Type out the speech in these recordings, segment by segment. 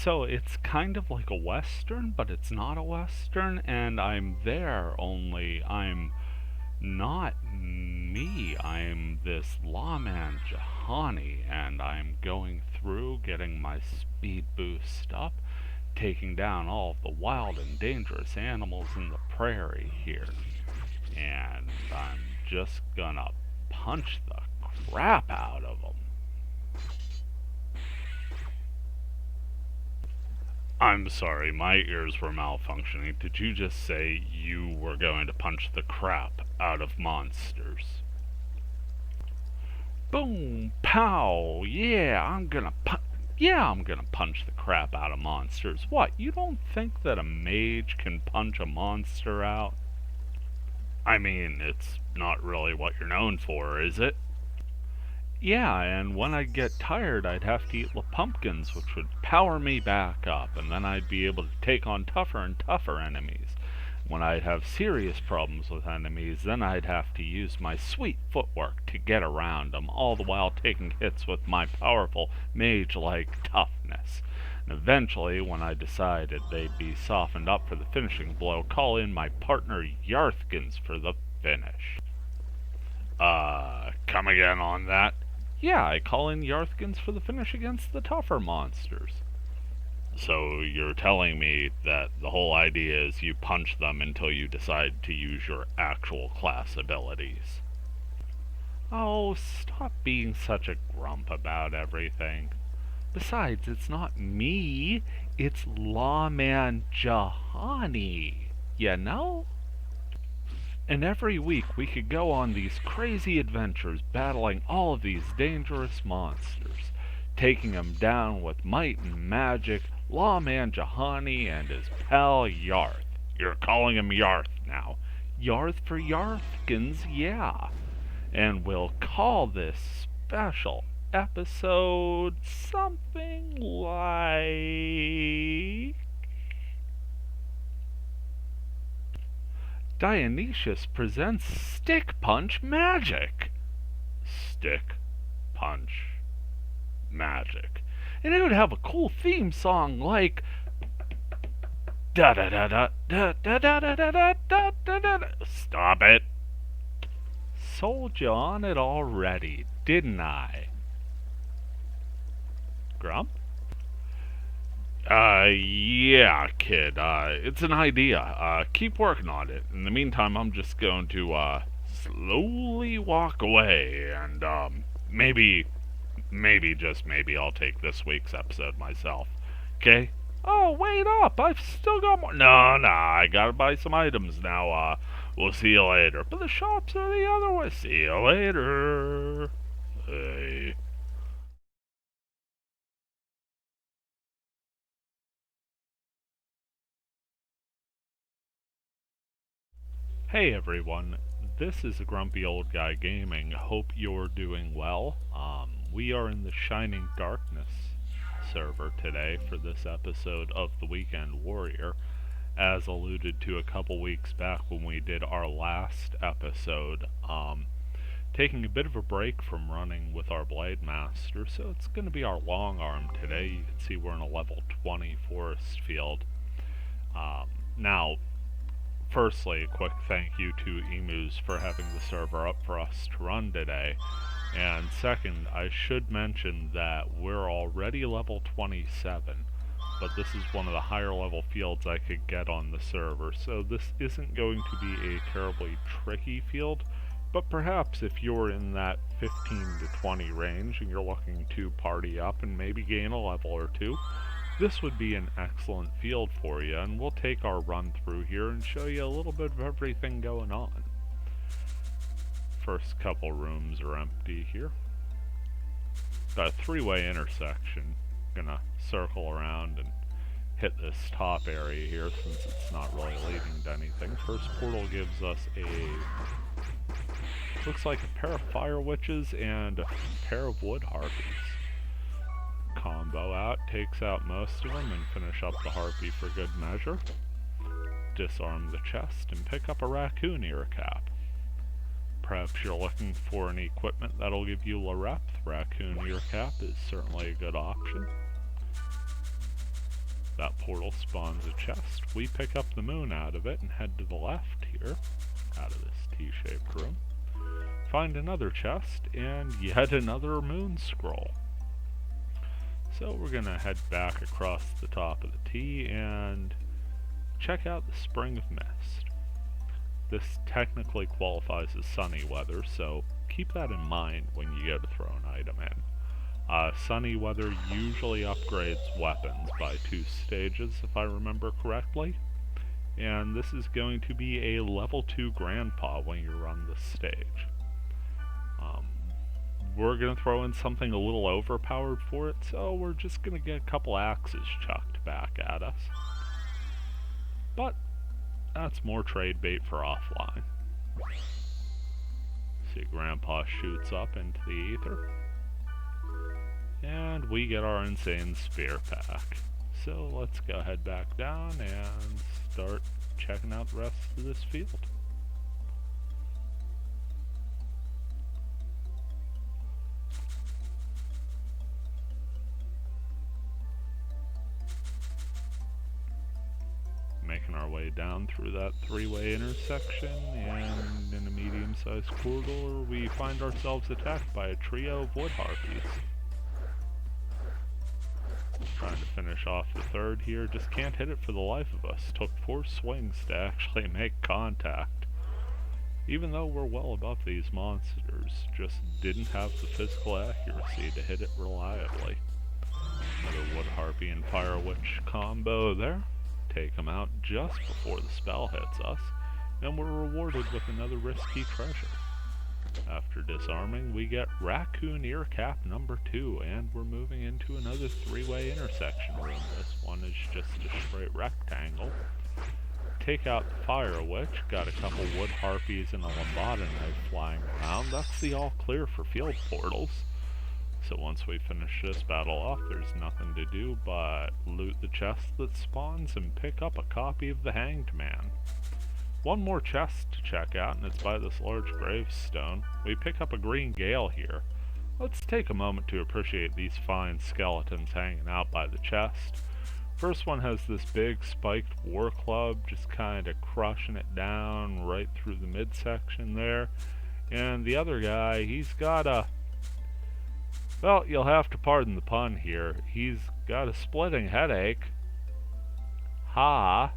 So it's kind of like a western, but it's not a western, and I'm there, only I'm not me. I'm this lawman Jahani, and I'm going through getting my speed boost up, taking down all of the wild and dangerous animals in the prairie here. And I'm just gonna punch the crap out of them. I'm sorry, my ears were malfunctioning. Did you just say you were going to punch the crap out of monsters? Boom, pow, I'm gonna punch the crap out of monsters. What, you don't think that a mage can punch a monster out? I mean, it's not really what you're known for, is it? Yeah, and when I'd get tired, I'd have to eat the pumpkins, which would power me back up, and then I'd be able to take on tougher and tougher enemies. When I'd have serious problems with enemies, then I'd have to use my sweet footwork to get around them, all the while taking hits with my powerful mage-like toughness. And eventually, when I decided they'd be softened up for the finishing blow, call in my partner Yarthkins for the finish. Come again on that? Yeah, I call in Yarthkins for the finish against the tougher monsters. So you're telling me that the whole idea is you punch them until you decide to use your actual class abilities. Oh, stop being such a grump about everything. Besides, it's not me, it's Lawman Jahani, you know? And every week we could go on these crazy adventures battling all of these dangerous monsters, taking them down with might and magic, Lawman Jahani and his pal Yarth. You're calling him Yarth now. Yarth for Yarthkins, yeah. And we'll call this special episode something like Dionysius presents Stick Punch Magic. Stick Punch Magic. And it would have a cool theme song like da da da da da da da da da da da da da. Stop it. Sold you on it already, didn't I? Grump? Yeah, kid. It's an idea. Keep working on it. In the meantime, I'm just going to, slowly walk away and, just maybe I'll take this week's episode myself. Okay? Oh, wait up! I've still got more. No, I gotta buy some items now. We'll see you later. But the shops are the other way. See you later. Hey. Hey everyone, this is Grumpy Old Guy Gaming. Hope you're doing well. We are in the Shining Darkness server today for this episode of The Weekend Warrior, as alluded to a couple weeks back when we did our last episode. Taking a bit of a break from running with our Blade Master, so it's going to be our Longarm today. You can see we're in a level 20 forest field. Now, firstly, a quick thank you to Emus for having the server up for us to run today. And second, I should mention that we're already level 27, but this is one of the higher level fields I could get on the server, so this isn't going to be a terribly tricky field, but perhaps if you're in that 15 to 20 range and you're looking to party up and maybe gain a level or two, this would be an excellent field for you, and we'll take our run through here and show you a little bit of everything going on. First couple rooms are empty here. Got a three-way intersection. Gonna circle around and hit this top area here since it's not really leading to anything. First portal gives us looks like a pair of fire witches and a pair of wood harpies. Combo out, takes out most of them, and finish up the harpy for good measure. Disarm the chest and pick up a raccoon ear cap. Perhaps you're looking for any equipment that'll give you Larep. Raccoon ear cap is certainly a good option. That portal spawns a chest. We pick up the moon out of it and head to the left here, out of this T-shaped room. Find another chest, and yet another moon scroll. So we're going to head back across the top of the T and check out the Spring of Mist. This technically qualifies as sunny weather, so keep that in mind when you go to throw an item in. Sunny weather usually upgrades weapons by 2 stages, if I remember correctly. And this is going to be a level 2 Grandpa when you run this stage. We're going to throw in something a little overpowered for it, so we're just going to get a couple axes chucked back at us. But that's more trade bait for offline. See, Grandpa shoots up into the ether. And we get our insane spear pack. So let's go head back down and start checking out the rest of this field. Making our way down through that 3-way intersection, and in a medium-sized corridor we find ourselves attacked by a trio of wood harpies. Trying to finish off the third here, just can't hit it for the life of us. Took 4 swings to actually make contact. Even though we're well above these monsters, just didn't have the physical accuracy to hit it reliably. Another wood harpy and fire witch combo there. Take them out just before the spell hits us, and we're rewarded with another risky treasure. After disarming, we get Raccoon Ear Cap number 2, and we're moving into another 3-way intersection room. This one is just a straight rectangle. Take out the Fire Witch, got a couple Wood Harpies and a Lambada Knife flying around. That's the all clear for field portals. So once we finish this battle off, there's nothing to do but loot the chest that spawns and pick up a copy of the Hanged Man. One more chest to check out, and it's by this large gravestone. We pick up a green gale here. Let's take a moment to appreciate these fine skeletons hanging out by the chest. First one has this big spiked war club, just kind of crushing it down right through the midsection there. And the other guy, he's got a... well, you'll have to pardon the pun here. He's got a splitting headache. Ha!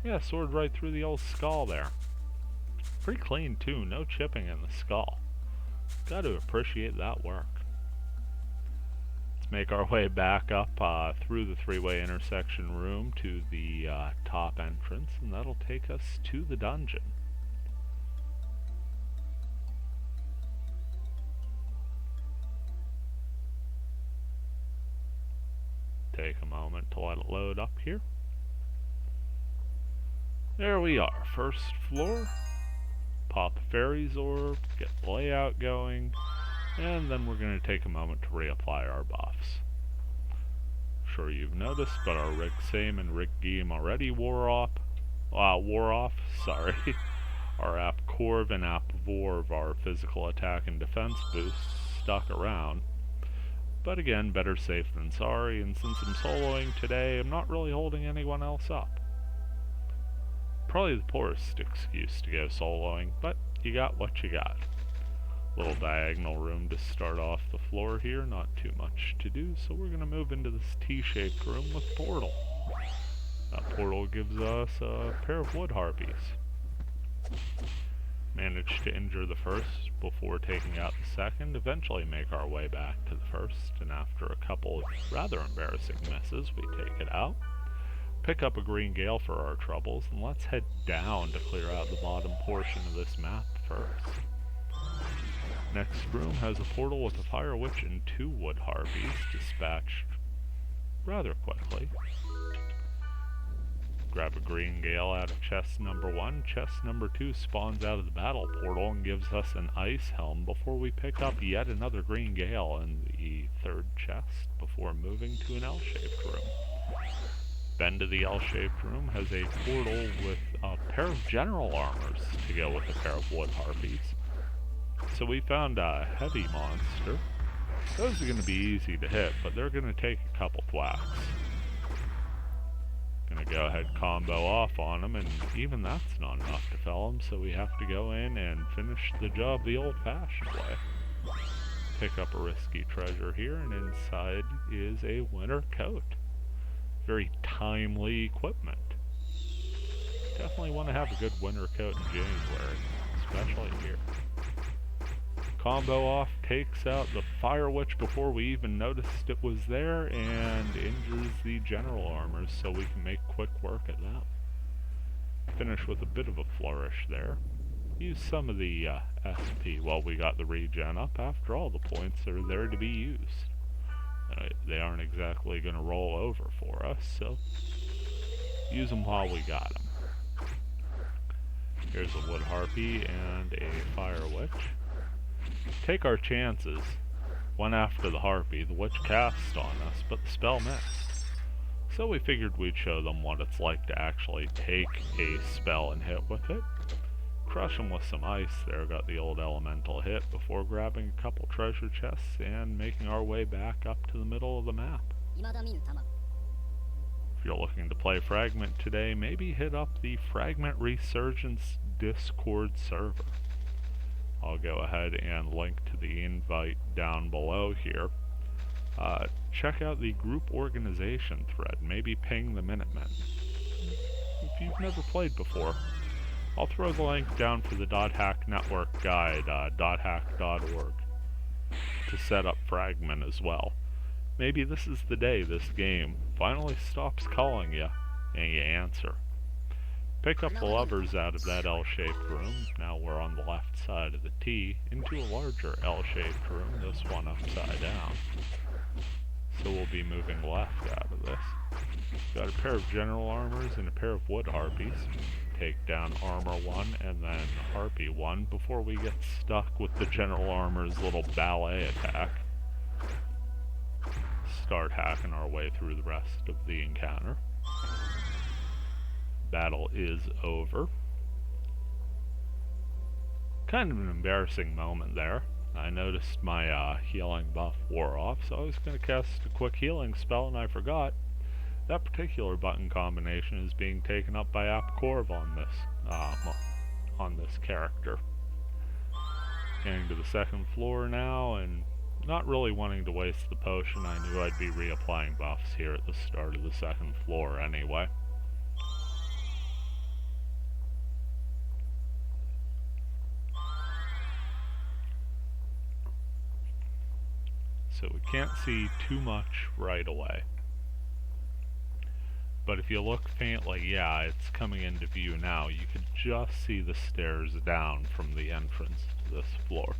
Yeah, sword right through the old skull there. Pretty clean too, no chipping in the skull. Got to appreciate that work. Let's make our way back up through the 3-way intersection room to the top entrance, and that'll take us to the dungeon. Take a moment to let it load up here. There we are, first floor. Pop Fairy's Orb, get the layout going, and then we're going to take a moment to reapply our buffs. Sure you've noticed, but our Rig Same and Rig Geem already wore off. Our App Corv and App Vorv, our physical attack and defense boosts, stuck around. But again, better safe than sorry, and since I'm soloing today, I'm not really holding anyone else up. Probably the poorest excuse to go soloing, but you got what you got. Little diagonal room to start off the floor here, not too much to do, so we're going to move into this T-shaped room with portal. That portal gives us a pair of wood harpies. Managed to injure the first before taking out the second, eventually make our way back to the first, and after a couple of rather embarrassing misses, we take it out. Pick up a green gale for our troubles, and let's head down to clear out the bottom portion of this map first. Next room has a portal with a fire witch and 2 wood harpies dispatched rather quickly. Grab a green gale out of chest number 1. Chest number 2 spawns out of the battle portal and gives us an ice helm before we pick up yet another green gale in the 3rd chest before moving to an L-shaped room. Bend to the L-shaped room has a portal with a pair of general armors to go with a pair of wood harpies. So we found a heavy monster. Those are going to be easy to hit, but they're going to take a couple thwacks. Gonna go ahead combo off on him, and even that's not enough to fell him, so we have to go in and finish the job the old-fashioned way. Pick up a risky treasure here, and inside is a winter coat. Very timely equipment. Definitely want to have a good winter coat in January, especially here. Combo off, takes out the Fire Witch before we even noticed it was there, and injures the General Armors, so we can make quick work at that. Finish with a bit of a flourish there. Use some of the SP while we got the regen up. After all, the points are there to be used. They aren't exactly going to roll over for us, so use them while we got them. Here's a Wood Harpy and a Fire Witch. Take our chances. Went after the Harpy. The Witch cast on us, but the spell missed. So we figured we'd show them what it's like to actually take a spell and hit with it. Crush them with some ice there, got the old elemental hit before grabbing a couple treasure chests and making our way back up to the middle of the map. If you're looking to play Fragment today, maybe hit up the Fragment Resurgence Discord server. I'll go ahead and link to the invite down below here. Check out the group organization thread, maybe ping the Minutemen. If you've never played before, I'll throw the link down for the .hack network guide, .hack.org, to set up Fragment as well. Maybe this is the day this game finally stops calling you, and you answer. Pick up the levers out of that L-shaped room, now we're on the left side of the T, into a larger L-shaped room, this one upside down. So we'll be moving left out of this. Got a pair of General Armors and a pair of Wood Harpies. Take down Armor 1 and then Harpy 1 before we get stuck with the General Armor's little ballet attack. Start hacking our way through the rest of the encounter. Battle is over. Kind of an embarrassing moment there. I noticed my healing buff wore off, so I was going to cast a quick healing spell and I forgot. That particular button combination is being taken up by Apcorv on this character. Getting to the second floor now, and not really wanting to waste the potion. I knew I'd be reapplying buffs here at the start of the second floor anyway. So we can't see too much right away. But if you look faintly, yeah, it's coming into view now. You can just see the stairs down from the entrance to this floor.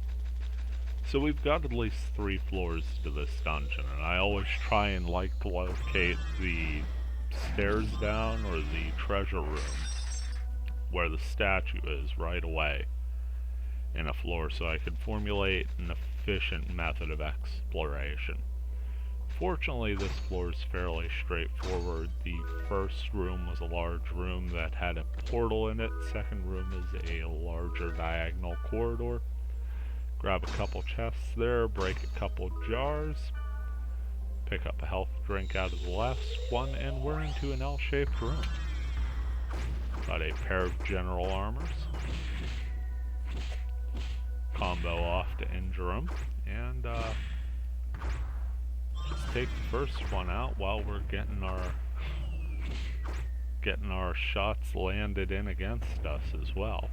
So we've got at least 3 floors to this dungeon, and I always try and like to locate the stairs down or the treasure room where the statue is right away in a floor, so I could formulate an efficient method of exploration. Fortunately, this floor is fairly straightforward. The first room was a large room that had a portal in it. Second room is a larger diagonal corridor. Grab a couple chests there, break a couple jars, pick up a health drink out of the last one, and we're into an L-shaped room. Got a pair of General Armors. Combo off to injure them, and just take the first one out while we're getting our shots landed in against us as well.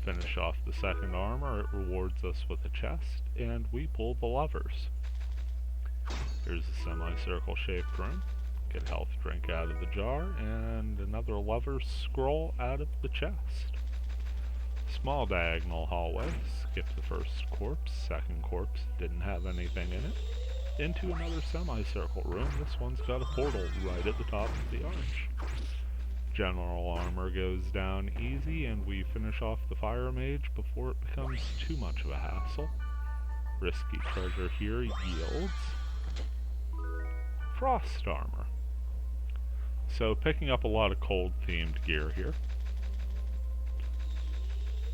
Finish off the second armor, it rewards us with a chest, and we pull the levers. Here's a semicircle shaped room. Get a health drink out of the jar, and another lever scroll out of the chest. Small diagonal hallway, skip the first corpse, second corpse didn't have anything in it. Into another semicircle room, this one's got a portal right at the top of the arch. General armor goes down easy, and we finish off the fire mage before it becomes too much of a hassle. Risky treasure here yields frost armor. So picking up a lot of cold themed gear here.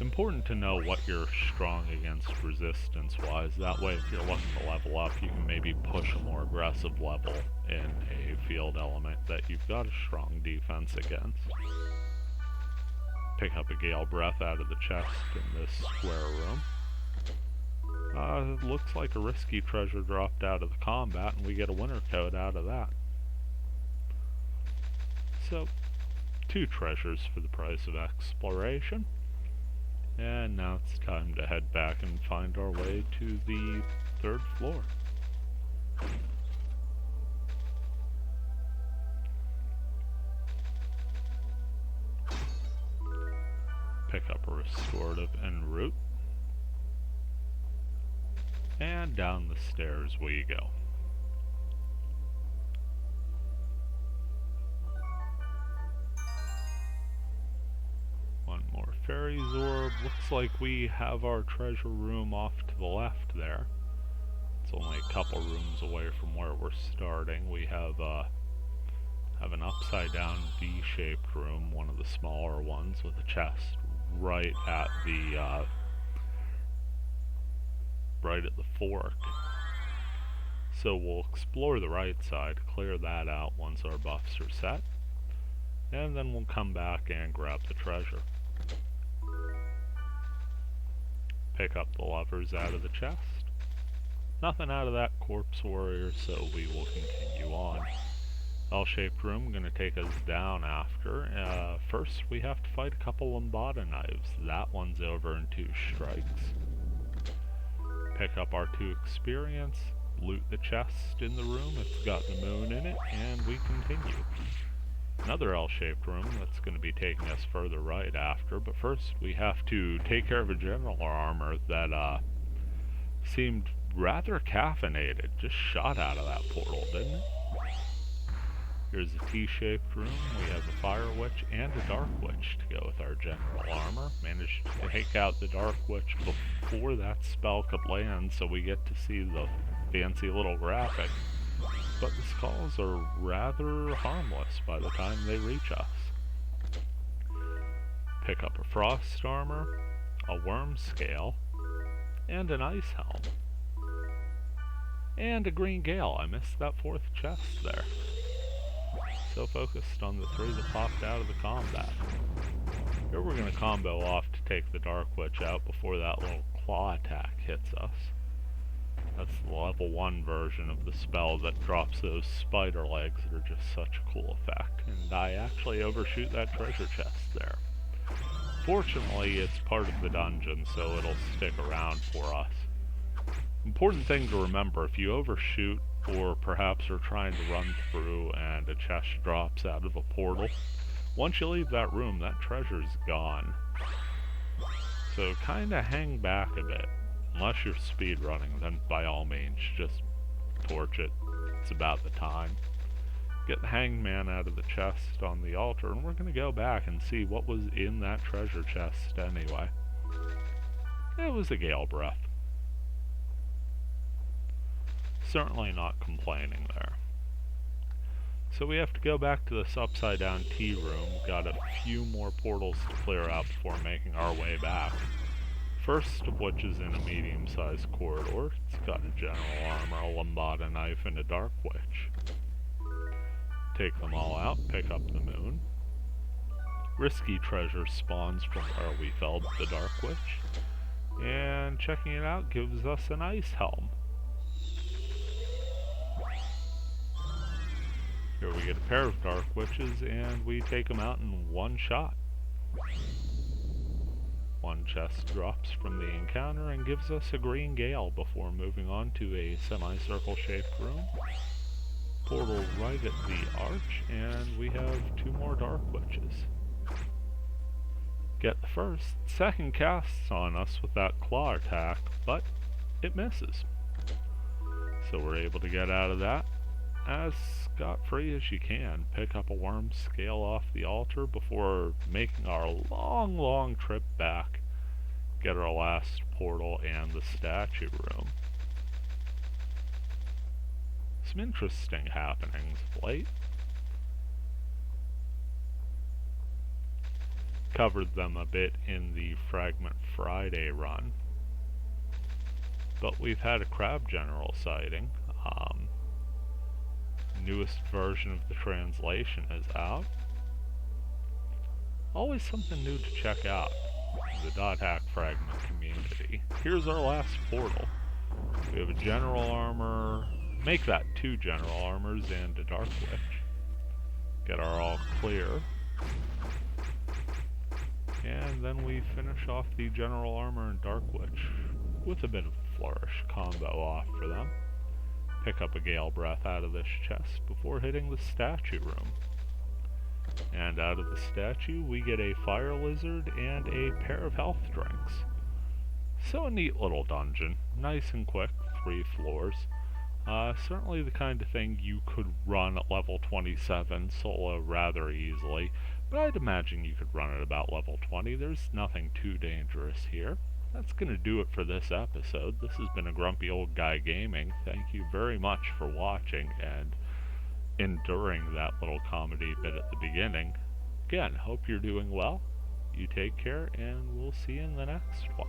Important to know what you're strong against resistance-wise. That way, if you're looking to level up, you can maybe push a more aggressive level in a field element that you've got a strong defense against. Pick up a Gale Breath out of the chest in this square room. It looks like a risky treasure dropped out of the combat, and we get a winter coat out of that. So, 2 treasures for the price of exploration. And now it's time to head back and find our way to the 3rd floor. Pick up a restorative en route. And down the stairs we go. One more fairy's orb. Looks like we have our treasure room off to the left there. It's only a couple rooms away from where we're starting. We have an upside down V-shaped room, one of the smaller ones, with a chest right at the fork. So we'll explore the right side, clear that out once our buffs are set, and then we'll come back and grab the treasure. Pick up the levers out of the chest. Nothing out of that corpse warrior, so we will continue on. L-shaped room, gonna take us down after. First, we have to fight a couple Lambada knives. That one's over in 2 strikes. Pick up our 2 experience, loot the chest in the room, it's got the moon in it, and we continue. Another L-shaped room that's going to be taking us further right after, but first we have to take care of a general armor that seemed rather caffeinated, just shot out of that portal, didn't it? Here's a T-shaped room. We have a Fire Witch and a Dark Witch to go with our general armor. Managed to take out the Dark Witch before that spell could land, so we get to see the fancy little graphic. But the skulls are rather harmless by the time they reach us. Pick up a Frost armor, a Worm scale, and an Ice helm. And a Green Gale. I missed that 4th chest there. So focused on the 3 that popped out of the combat. Here we're going to combo off to take the Dark Witch out before that little claw attack hits us. That's the level 1 version of the spell that drops those spider legs that are just such a cool effect. And I actually overshoot that treasure chest there. Fortunately, it's part of the dungeon, so it'll stick around for us. Important thing to remember, if you overshoot or perhaps are trying to run through and a chest drops out of a portal, once you leave that room, that treasure's gone. So kinda hang back a bit. Unless you're speed running, then by all means, just torch it. It's about the time. Get the hangman out of the chest on the altar, and we're gonna go back and see what was in that treasure chest anyway. It was a Gale Breath. Certainly not complaining there. So we have to go back to this upside down tea room. Got a few more portals to clear out before making our way back. First of which is in a medium-sized corridor. It's got a general armor, a Lambada knife, and a Dark Witch. Take them all out, pick up the moon. Risky treasure spawns from where we felled the Dark Witch. And checking it out gives us an Ice helm. Here we get a pair of Dark Witches, and we take them out in 1 shot. 1 chest drops from the encounter and gives us a Green Gale before moving on to a semicircle shaped room. Portal right at the arch, and we have 2 more Dark Witches. Get the first. Second casts on us with that claw attack, but it misses. So we're able to get out of that as scot-free as you can. Pick up a worm scale off the altar before making our long trip back. Get our last portal and the statue room. Some interesting happenings of late. covered them a bit in the Fragment Friday run. But we've had a Crab General sighting. Newest version of the translation is out. Always something new to check out. The .hack fragment community. Here's our last portal. We have a general armor. Make that 2 general armors and a dark witch. Get our all clear. And then we finish off the general armor and dark witch with a bit of flourish combo off for them. Pick up a gale breath out of this chest before hitting the statue room. And out of the statue we get a fire lizard and a pair of health drinks. So a neat little dungeon. Nice and quick, 3 floors. Certainly the kind of thing you could run at level 27 solo rather easily, but I'd imagine you could run at about level 20. There's nothing too dangerous here. That's gonna do it for this episode. This has been a Grumpy Old Guy Gaming. Thank you very much for watching and enduring that little comedy bit at the beginning. Again, hope you're doing well. You take care, and we'll see you in the next one.